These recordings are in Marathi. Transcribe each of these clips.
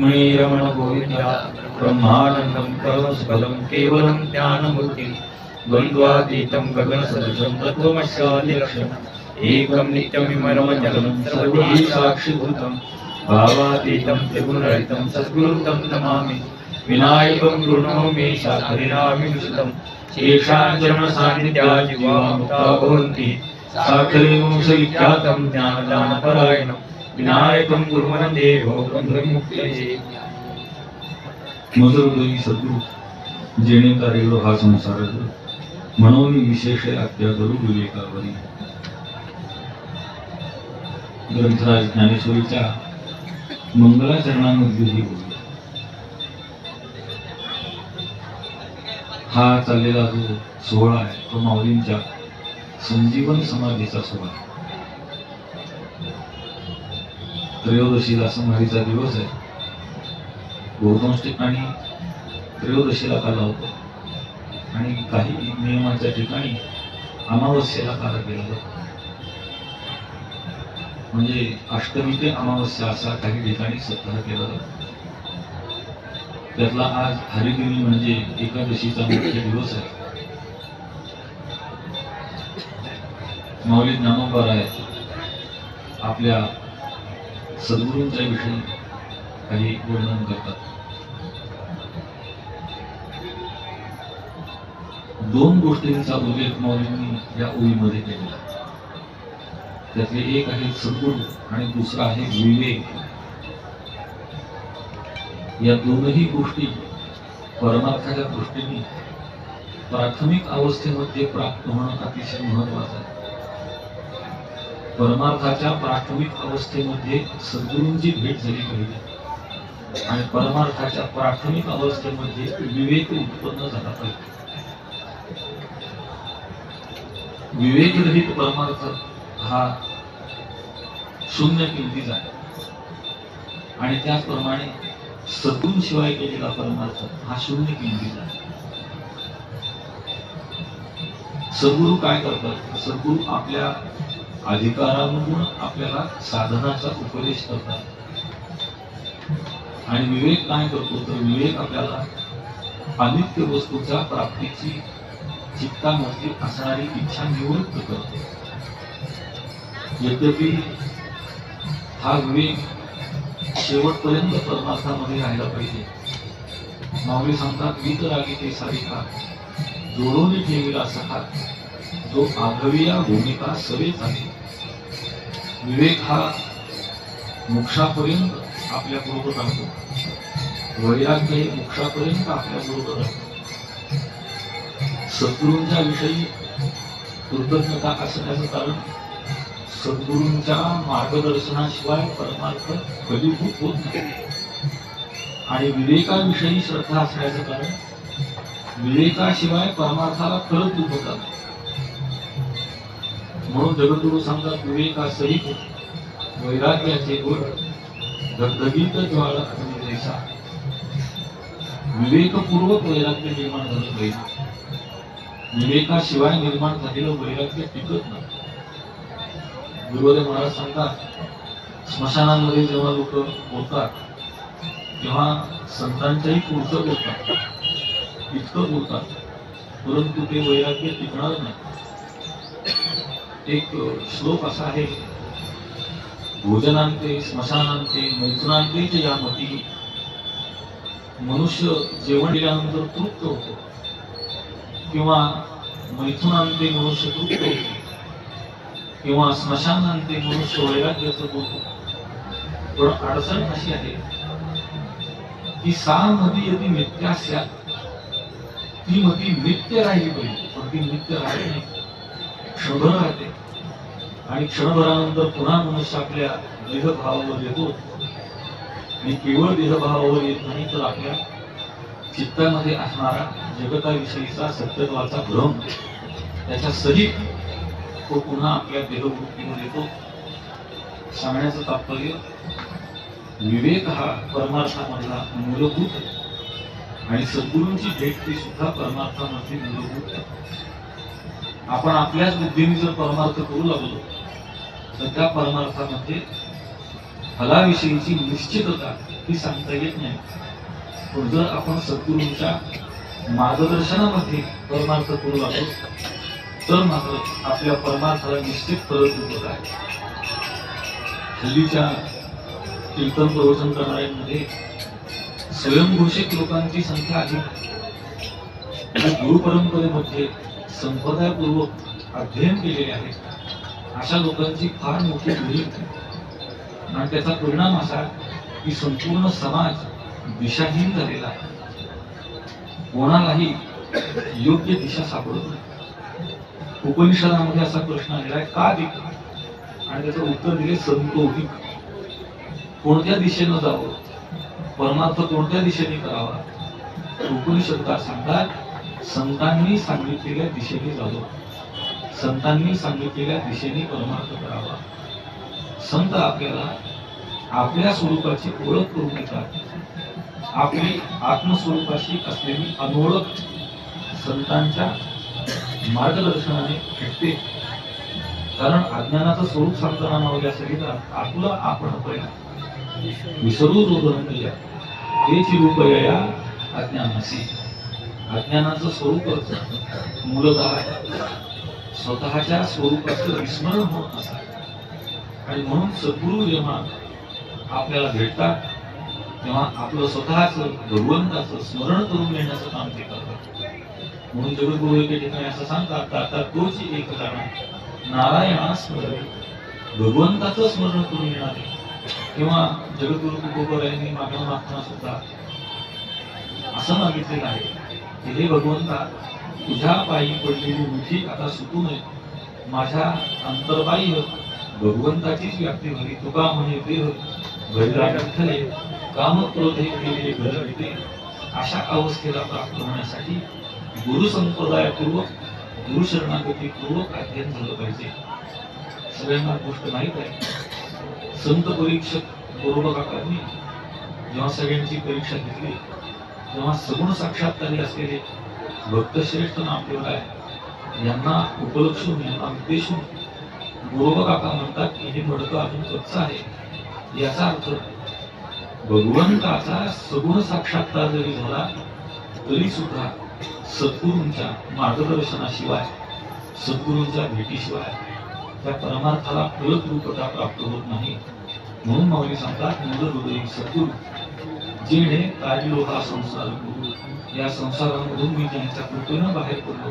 रुक्मिणी रमण गोविंदा ब्रह्मानंदं परमसुखदं केवलं ज्ञानमूर्तिं द्वन्द्वातीतं गगनसदृशं तत्त्वमस्यादिलक्ष्यम् एकं नित्यमिमरमचलं सर्वधी साक्षिभूतं भावातीतं त्रिगुणरहितं सद्गुरुं तं नमामि विनायकं गृह्णामि शाकरिणामि विशुद्धं शेषाञ्जनसान्निध्याजिवामुक्ता भवन्ति साकरिवंशविख्यातं ज्ञानदानपरायणं विनायकं गुरुवन्दे बन्धुमुक्तये मधुरदयी सद्गुरु जेणे तारेलो हा संसार म्हणून विशेष आज्ञा करू विवेकावरी. ग्रंथराज ज्ञानेश्वरीच्या मंगलाचरणांमध्येही बोलू. हा चाललेला जो सोहळा आहे तो माऊलींच्या संजीवन समाधीचा सोहळा. त्रयोदशीला समाधीचा दिवस आहे. बहुतांश ठिकाणी त्रयोदशीला काला होतो आणि काही नियमाच्या ठिकाणी अमावस्येला काला केला जातो. म्हणजे अष्टमी ते अमावस्या असा काही ठिकाणी सप्ताह केला जातो. त्यातला आज हरिगिरी म्हणजे एकादशीचा मुख्य दिवस आहे. माऊली ज्ञानोबा आहे आपल्या सद्गुरूंच्या विषयी काही वर्णन करतात. दोन गोष्टींचा उल्लेख माऊलींनी या ओळीमध्ये केलेला. त्यातले एक आहे सद्गुरू आणि दुसरा आहे विवेक. या दोनही गोष्टी परमार्थाच्या दृष्टीने प्राथमिक अवस्थेमध्ये प्राप्त होणं अतिशय महत्वाचं आहे. परमार्थाच्या प्राथमिक अवस्थेमध्ये सद्गुरूंची भेट झाली पाहिजे आणि परमार्थाच्या प्राथमिक अवस्थेमध्ये विवेक उत्पन्न झाला पाहिजे. विवेकरहित परमार्थ हा शून्य किमतीचा आहे आणि त्याचप्रमाणे सद्गुरूंशिवाय केलेला परमार्थ हा शून्य किमतीचा आहे. सद्गुरू काय करतात? सद्गुरू आपल्या अधिकारानुगुण आपल्याला साधनाचा उपदेश करतात. आणि विवेक काय करतो? तर विवेक आपल्याला अनित्य वस्तूच्या प्राप्तीची चित्तामध्ये असणारी इच्छा निवृत्त करतो. यद्यपि हा विवेक शेवटपर्यंत परमार्थामध्ये राहायला पाहिजे. माऊली सांगतात, वीतरागी ते सारिका जोडून ठेविला सखा जो आघविया भूमिका सवे झाली. विवेक हा मोक्षापर्यंत आपल्या बरोबर राहतो. वैराग्य हे मोक्षापर्यंत आपल्या बरोबर राहतो. सद्गुरूंच्या विषयी कृतज्ञता असण्याचं कारण सद्गुरूंच्या मार्गदर्शनाशिवाय परमार्थ फलीभूत होत नाही. आणि विवेकाविषयी श्रद्धा असण्याचं कारण विवेकाशिवाय परमार्थाला फलत दुखवतात. म्हणून जगद्गुरू सांगतात, विवेकासहित वैराग्याचे गुण धगधगीत ज्वाळा अग्निदेशा. विवेकपूर्वक वैराग्य निर्माण झालं पाहिजे. विवेकाशिवाय निर्माण झालेलं वैराग्य टिकत नाही. गुरुदेव महाराज सांगतात, स्मशानांमध्ये जेव्हा लोक बोलतात तेव्हा संतांच्याही पुढचं बोलतात, इतकं बोलतात, परंतु ते वैराग्य टिकणार नाही. एक श्लोक असा आहे, भोजनांते स्मशानांते मैथुनांतेच या मती. मनुष्य जेवण केल्यानंतर तृप्त होतो किंवा मैथुनांते मनुष्य तृप्त होतो किंवा स्मशानांते मनुष्य वैराग्याचं बोलतो. पण अडचण अशी आहे की सा मती यदि नित्यास्या, ती मती नित्य राहिली पाहिजे. पण ती नित्य राहिली नाही, क्षणभर राहते आणि क्षणभरानंतर पुन्हा मनुष्य आपल्या देहभावावर येतो. आणि केवळ देहभावावर येत नाही तर आपल्या चित्तामध्ये असणारा जगताविषयीचा सत्यत्वाचा भ्रम त्याच्या सहित तो पुन्हा आपल्या देहवृत्तीवर येतो. सांगण्याचं तात्पर्य, विवेक हा परमार्थामधला मूलभूत आहे आणि सद्गुरूंची भेट ती सुद्धा परमार्थामध्ये मूलभूत आहे. आपण आपल्याच बुद्धीने जर परमार्थ करू लागलो तर त्या परमार्थामध्ये फलाविषयीची निश्चितता ही सांगता येत नाही. पण जर आपण सद्गुरूंच्या मार्गदर्शनामध्ये परमार्थ करू लागलो तर मात्र आपल्या परमार्थाला निश्चित फरक होत आहे. हल्लीच्या कीर्तन प्रवचन करणाऱ्यांमध्ये स्वयंघोषित लोकांची संख्या अधिक. गुरु परंपरेमध्ये संप्रदायपूर्वक अध्ययन केलेले आहे अशा लोकांची फार मोठी भीड. आणि त्याचा परिणाम असा की संपूर्ण समाज दिशाहीन झालेला आहे. कोणालाही योग्य दिशा सापडत नाही. उपनिषदामध्ये असा प्रश्न आलेला आहे, का दिक? आणि त्याचं उत्तर दिले संतोहिक. कोणत्या दिशेनं जावं, परमार्थ कोणत्या दिशेने करावा? उपनिषदकार सांगतात, संतांनी सांगितलेल्या दिशेने जावं, संतांनी सांगितलेल्या दिशेने परमार्थ करावा. संत आपल्याला आपल्या स्वरूपाची ओळख करून देतात. आपली आत्मस्वरूपाशी असलेली अनोळख संतांच्या मार्गदर्शनाने भेटते. कारण अज्ञानाचं स्वरूप सांगताना मावली असं लिहितात, आपलं आपण पहिला विसरू रोधनया ते चिरूपया अज्ञानासी. अज्ञानाचं स्वरूपच मूलतः स्वतःच्या स्वरूपाचं विस्मरण होत नसतं. आणि म्हणून सद्गुरू जेव्हा आपल्याला भेटतात तेव्हा आपलं स्वतःचं भगवंताचं स्मरण करून घेण्याचं काम ते करतात. म्हणून जगद्गुरू एके ठिकाणी असं सांगतात, आता तोच एक जाणा नारायणा स्मरण. भगवंताचं स्मरण करून येणारे. किंवा जगद्गुरू तुकोबरायांनी मागताना सुद्धा असं मागितलेलं आहे की हे भगवंता, तुझ्या पायी पडलेली मिठी आता सुटू नये. माझ्या अंतर्बाह्य भगवंताचीच व्याप्ती व्हावी. तुका म्हणे देह घडला विठ्ठले, काम क्रोधे केले घडते. अशा अवस्थेला प्राप्त होण्यासाठी गुरु संप्रदायपूर्वक, गुरु शरणागतीपूर्वक अध्ययन झालं पाहिजे. सगळ्यांना गोष्ट माहीत आहे. संत परीक्षक गोरोबकाकांनी जेव्हा सगळ्यांची परीक्षा घेतली तेव्हा सगुण साक्षात्कारी असलेले भक्तश्रेष्ठ नामदेवराय यांना उपलक्षून, यांना उद्देशून गोरोबकाका म्हणतात की हे मडकं अजून कच्च आहे. याचा अर्थ भगवंताचा सगुण साक्षात्कार जरी झाला तरी सुद्धा सद्गुरूंच्या मार्गदर्शनाशिवाय, सद्गुरूंच्या भेटीशिवाय त्या परमार्थाला फलक रूपता प्राप्त होत नाही. म्हणून माऊली सांगतात, मूल हृदयी सद्गुरू जेणे काढलो हा संसार गुरु. या संसारामधून मी ज्यांच्या कृपेनं बाहेर पडलो,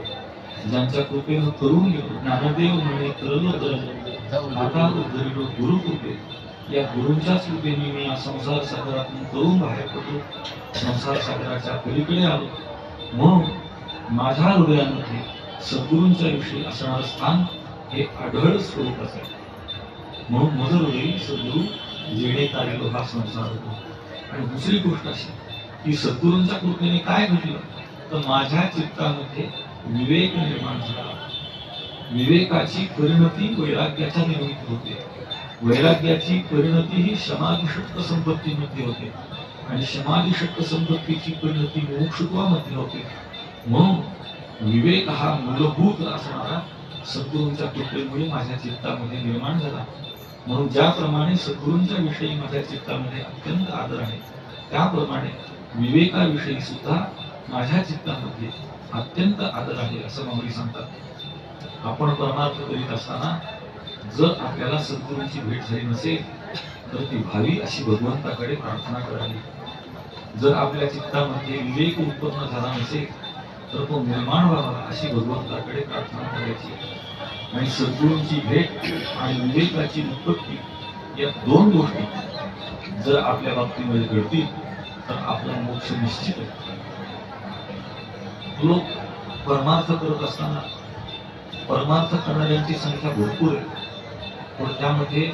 ज्यांच्या कृपेनं करून गेलो. ज्ञानदेव म्हणे करलो तरलो, आता उद्धरिलो गुरु कृपे. या गुरूंच्याच कृपेने मी या संसार सागरातून करून बाहेर पडलो, संसार सागराच्या पलीकडे आलो. म्हणून माझ्या हृदयामध्ये सद्गुरूंच्या विषयी असणारं स्थान हे आढळ स्वरूपाचं आहे. म्हणून मज हृदयी सद्गुरू जेणे काढलो हा संसार होतो. आणि दुसरी गोष्ट अशी की सद्गुरूंच्या कृपेने काय घडलं तर माझ्या चित्तामध्ये विवेक निर्माण झाला. विवेकाची परिणती वैराग्याच्या निर्मिती होते. वैराग्याची परिणती ही समाधिषट्क संपत्तीमध्ये होते आणि समाधिषट्क संपत्तीची परिणती मोक्षत्वामध्ये होते. म्हणून विवेक हा मूलभूत असणारा सद्गुरूंच्या कृपेमुळे माझ्या चित्तामध्ये निर्माण झाला. म्हणून ज्याप्रमाणे सद्गुरूंच्या विषयी माझ्या चित्तामध्ये अत्यंत आदर आहे, त्याप्रमाणे विवेकाविषयी सुद्धा माझ्या चित्तामध्ये अत्यंत आदर आहे असं माऊली सांगतात. आपण परमार्थ करीत असताना जर आपल्याला सद्गुरूंची भेट झाली नसेल तर ती व्हावी अशी भगवंताकडे प्रार्थना करावी. जर आपल्या चित्तामध्ये विवेक उत्पन्न झाला नसेल तर तो निर्माण व्हावा अशी भगवंताकडे प्रार्थना करायची. आणि सद्गुरूंची भेट आणि विवेकाची उत्पत्ती या दोन गोष्टी जर आपल्या बाबतीमध्ये घडतील तर आपला मोक्ष निश्चित आहे. लोक परमार्थ करत असताना परमार्थ करणाऱ्यांची संख्या भरपूर आहे, पण त्यामध्ये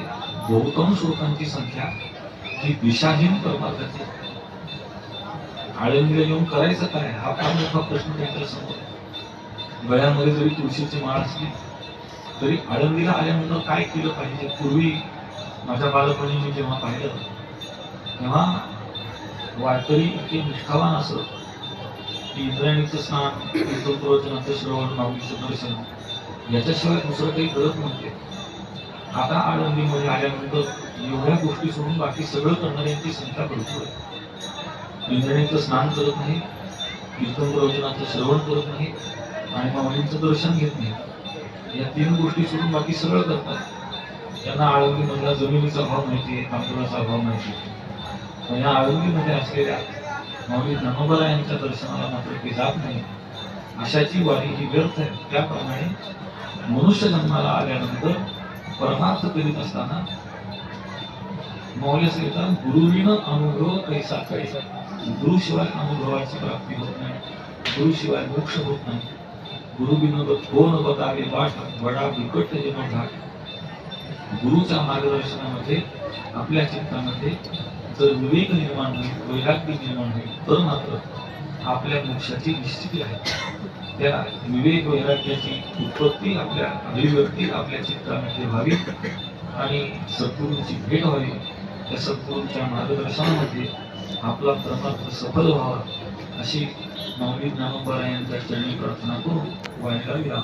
बहुतांश लोकांची संख्या ही दिशाहीन परमार्थाची. आळंदीला येऊन करायचं काय हा फार मोठा प्रश्न त्यांच्या समोर. गळ्यामध्ये जरी तुळशीची माळ असली तरी आळंदीला आल्यानंतर काय केलं पाहिजे. पूर्वी माझ्या बालपणी मी जेव्हा पाहिलं तेव्हा वारकरी इतके निष्ठावान असत की इंद्रायणीचं स्नान, कीर्तनप्रवचनाचं श्रवण, माऊलीचं दर्शन याच्याशिवाय दुसरं काही करत नव्हते. आता आळंदीमध्ये आल्यानंतर एवढ्या गोष्टी सोडून बाकी सगळं करणाऱ्यांची संख्या भरपूर आहे. इंद्रणीचं स्नान करत नाही, कीर्तन प्रवचनाचं श्रवण करत नाही आणि माऊलींचं दर्शन घेत नाही. या 3 गोष्टी सोडून बाकी सगळं करतात. त्यांना आळंदीमधला जमिनीचा भाव माहिती आहे, कापडाचा भाव माहिती आहे. पण या आळंदीमध्ये असलेल्या माऊली ज्ञानोबा यांच्या दर्शनाला मात्र ते जात नाही. अशाची वारी ही व्यर्थ आहे. त्याप्रमाणे मनुष्य जन्माला आल्यानंतर परमार्थ करीत असताना माऊली सांगितलं, गुरुविण अनुभव कैसा कैसा. गुरुशिवाय अनुभवाची प्राप्ती होत नाही, गुरुशिवाय मोक्ष होत नाही. गुरु बिनोद कोण बतावे बाट, बडा बिकट जन्म घाट. गुरुच्या मार्गदर्शनामध्ये आपल्या चित्तामध्ये जर विवेक निर्माण होईल, वैराग्य निर्माण होईल, तर मात्र आपल्या मोक्षाची निश्चिती आहे. त्या विवेक वैराग्याची उत्पत्ती, आपल्या अभिव्यक्ती आपल्या चित्तामध्ये व्हावी आणि सद्गुरूंची भेट व्हावी. त्या सद्गुरूंच्या मार्गदर्शनामध्ये आपला परमार्थ सफल व्हावा, अशी माऊली ज्ञानोबा यांच्या चरणी प्रार्थना करून वारीला विराम.